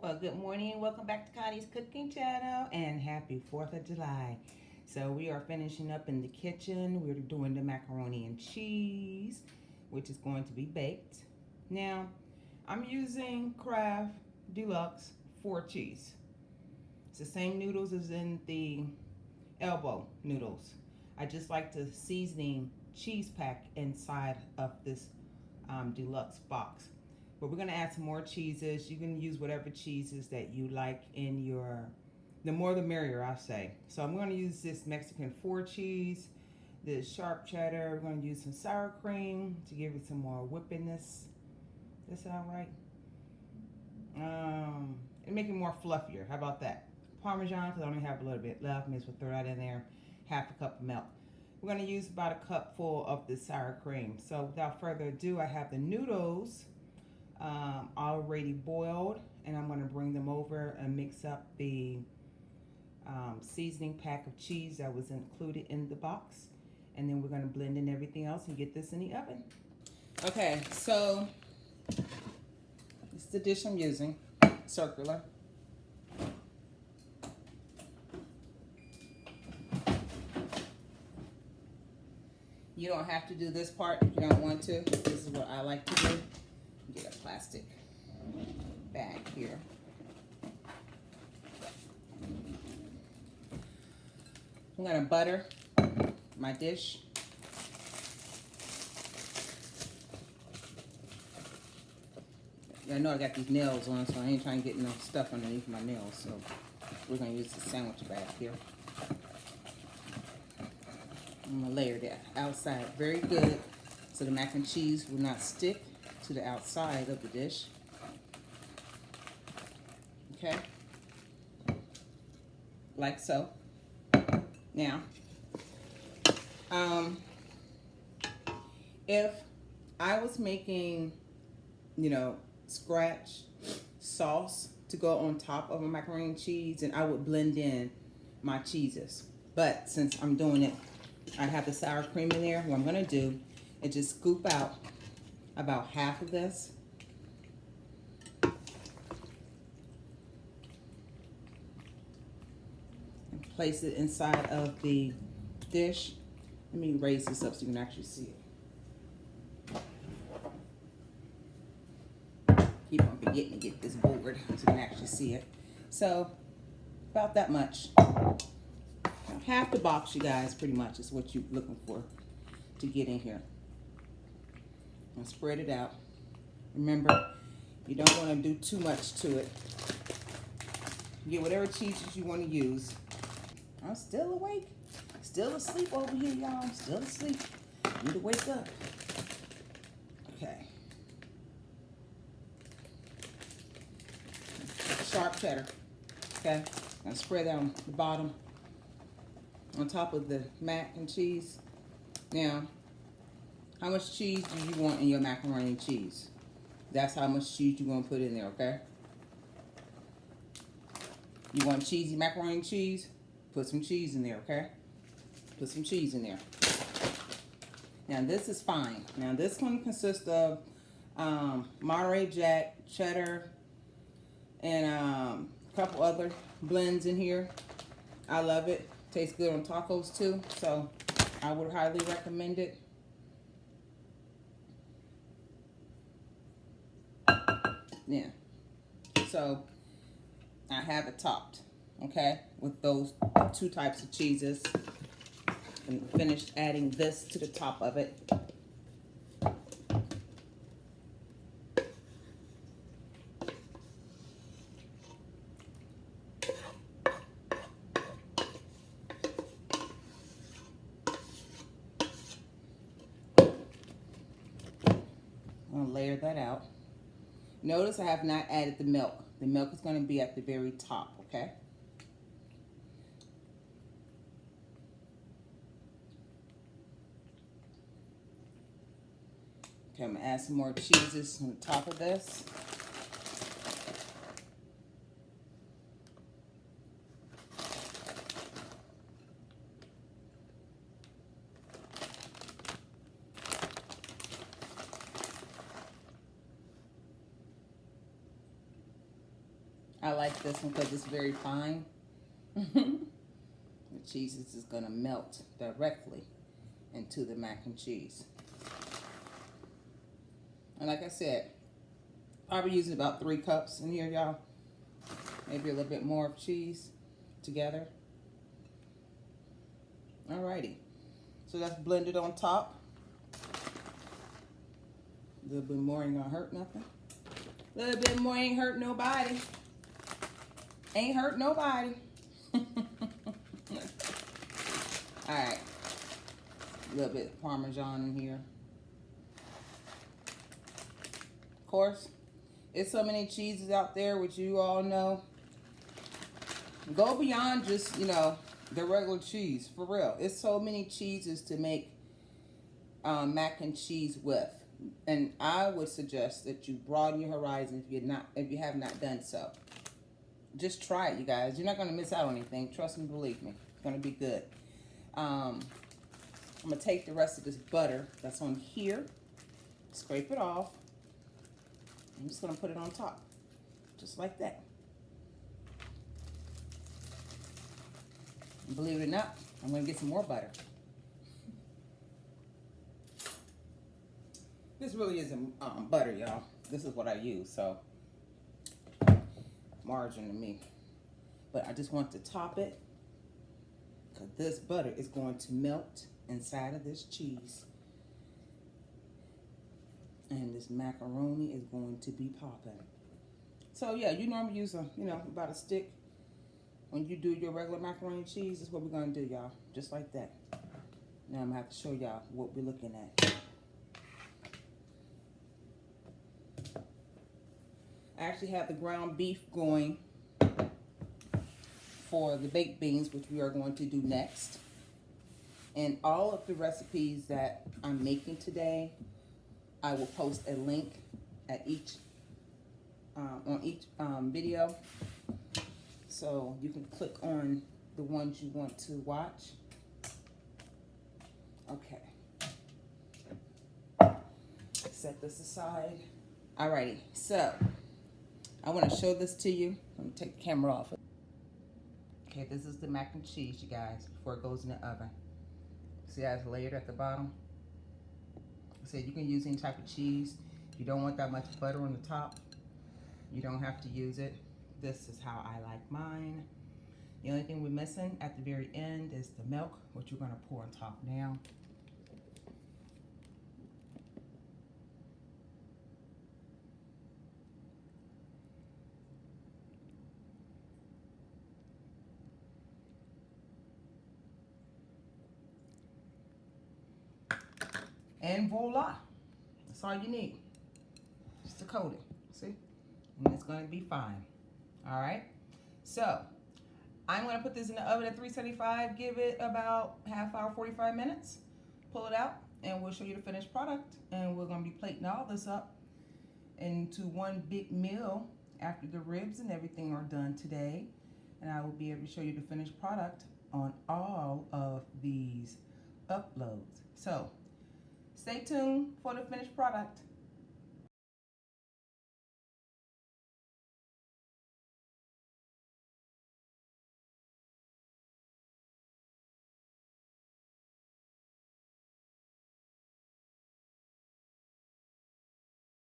Well, good morning. Welcome back to Connie's Cooking Channel and happy 4th of July. So we are finishing up in the kitchen. We're doing the macaroni and cheese, which is going to be baked. Now, I'm using Kraft Deluxe 4 cheese. It's the same noodles as in the elbow noodles. I just like the seasoning cheese pack inside of this deluxe box. But we're going to add some more cheeses. You can use whatever cheeses that you like in your, the more the merrier, I say. So I'm going to use this Mexican 4 cheese, this sharp cheddar. We're going to use some sour cream to give it some more whippiness. Does that sound right? And make it more fluffier. How about that? Parmesan, because I only have a little bit left. May as well throw that in there. Half a cup of milk. We're going to use about a cup full of the sour cream. So without further ado, I have the noodles already boiled, and I'm going to bring them over and mix up the seasoning pack of cheese that was included in the box, and then we're going to blend in everything else and get this in the oven. Okay, so it's the dish I'm using, circular. You don't have to do this part if you don't want to. This is what I like to do. Get a plastic bag here. I'm going to butter my dish. I know I got these nails on, so I ain't trying to get no stuff underneath my nails. So we're going to use the sandwich bag here. I'm going to layer that outside very good so the mac and cheese will not stick to the outside of the dish. Okay, like so. Now, if I was making, scratch sauce to go on top of a macaroni and cheese, and I would blend in my cheeses. But since I'm doing it, I have the sour cream in there. What I'm gonna do is just scoop out about half of this. And place it inside of the dish. Let me raise this up so you can actually see it. Keep on forgetting to get this board so you can actually see it. So, about that much. Half the box, you guys, pretty much is what you're looking for to get in here. And spread it out. Remember, you don't want to do too much to it. Get whatever cheeses you want to use. I'm still awake. Still asleep over here, y'all. I'm still asleep. Need to wake up. Okay. Sharp cheddar. Okay. I'm gonna spread that on the bottom, on top of the mac and cheese. Now, how much cheese do you want in your macaroni and cheese? That's how much cheese you're going to put in there, okay? You want cheesy macaroni and cheese? Put some cheese in there, okay? Put some cheese in there. Now, this is fine. Now, this one consists of Monterey Jack, cheddar, and a couple other blends in here. I love it. Tastes good on tacos, too, so I would highly recommend it. Yeah, so I have it topped, okay, with those 2 types of cheeses, and finished adding this to the top of it. I'm gonna layer that out. Notice I have not added the milk. The milk is going to be at the very top, okay? Okay, I'm going to add some more cheeses on the top of this. I like this one because it's very fine. The cheese is just gonna melt directly into the mac and cheese. And like I said, I'll be using about 3 cups in here, y'all. Maybe a little bit more of cheese together. Alrighty. So that's blended on top. A little bit more ain't gonna hurt nothing. A little bit more ain't hurt nobody. Ain't hurt nobody. Alright. A little bit of Parmesan in here. Of course, it's so many cheeses out there, which you all know. Go beyond just, you know, the regular cheese, for real. It's so many cheeses to make mac and cheese with. And I would suggest that you broaden your horizon if you have not done so. Just try it, you guys. You're not going to miss out on anything. Trust me, believe me. It's going to be good. I'm going to take the rest of this butter that's on here, scrape it off. I'm just going to put it on top, just like that. And believe it or not, I'm going to get some more butter. This really isn't butter, y'all. This is what I use, so margin to me. But I just want to top it because this butter is going to melt inside of this cheese. And this macaroni is going to be popping. So yeah, you normally use about a stick when you do your regular macaroni and cheese. This is what we're gonna do, y'all. Just like that. Now I'm gonna have to show y'all what we're looking at. I actually have the ground beef going for the baked beans, which we are going to do next. And all of the recipes that I'm making today, I will post a link at on each video, so you can click on the ones you want to watch. Okay. Set this aside. Alrighty, so I want to show this to you. Let me take the camera off. Okay, this is the mac and cheese, you guys, before it goes in the oven. See how it's layered at the bottom? So you can use any type of cheese. If you don't want that much butter on the top, you don't have to use it. This is how I like mine. The only thing we're missing at the very end is the milk, which we're gonna pour on top now. And voila, that's all you need, just to coat it, see? And it's gonna be fine, all right? So, I'm gonna put this in the oven at 375, give it about half hour, 45 minutes, pull it out, and we'll show you the finished product. And we're gonna be plating all this up into one big meal after the ribs and everything are done today. And I will be able to show you the finished product on all of these uploads. So, stay tuned for the finished product.